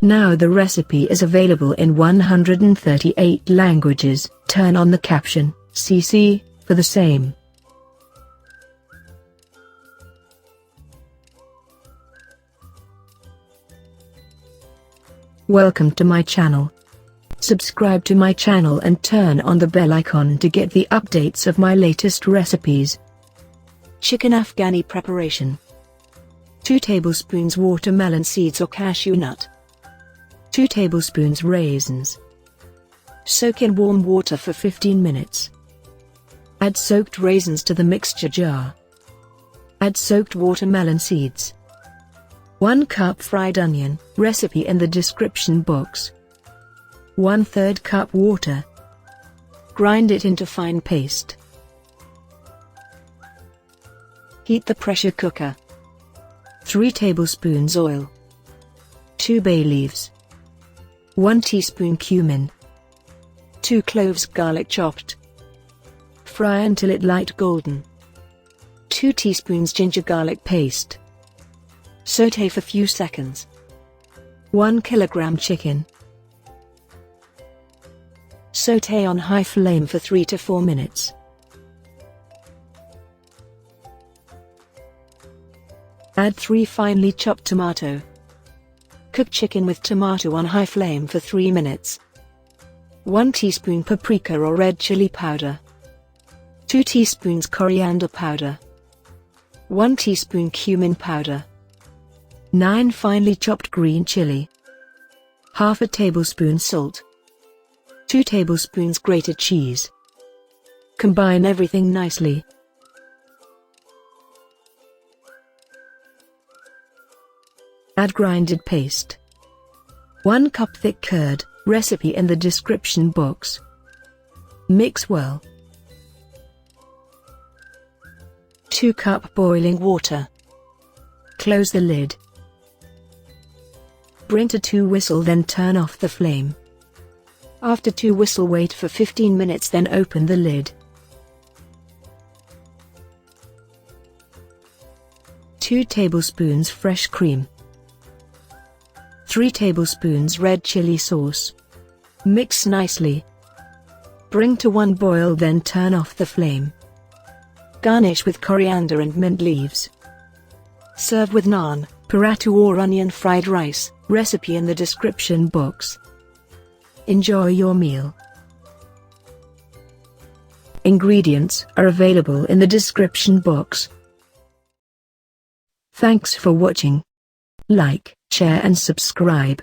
Now the recipe is available in 138 languages. Turn on the caption, CC, for the same. Welcome to my channel. Subscribe to my channel and turn on the bell icon to get the updates of my latest recipes. Chicken Afghani preparation. 2 tablespoons watermelon seeds or cashew nut. 2 tablespoons raisins. Soak in warm water for 15 minutes. Add soaked raisins to the mixture jar. Add soaked watermelon seeds. 1 cup fried onion, recipe in the description box. 1/3 cup water. Grind it into fine paste. Heat the pressure cooker. 3 tablespoons oil. 2 bay leaves. 1 teaspoon cumin. 2 cloves garlic chopped. Fry until it light golden. 2 teaspoons ginger garlic paste. Sauté for few seconds. 1 kilogram chicken. Sauté on high flame for 3 to 4 minutes. Add 3 finely chopped tomato. Cook chicken with tomato on high flame for 3 minutes. 1 teaspoon paprika or red chili powder. 2 teaspoons coriander powder. 1 teaspoon cumin powder. 9 finely chopped green chili. Half a tablespoon salt. 2 tablespoons grated cheese. Combine everything nicely. Add grinded paste. 1 cup thick curd, recipe in the description box. Mix well. 2 cup boiling water. Close the lid. Bring to 2 whistle, then turn off the flame. After 2 whistle, wait for 15 minutes, then open the lid. 2 tablespoons fresh cream. 3 tablespoons red chili sauce. Mix nicely. Bring to 1 boil, then turn off the flame. Garnish with coriander and mint leaves. Serve with naan, paratha or onion fried rice, recipe in the description box. Enjoy your meal. Ingredients are available in the description box. Thanks for watching. Like, share and subscribe.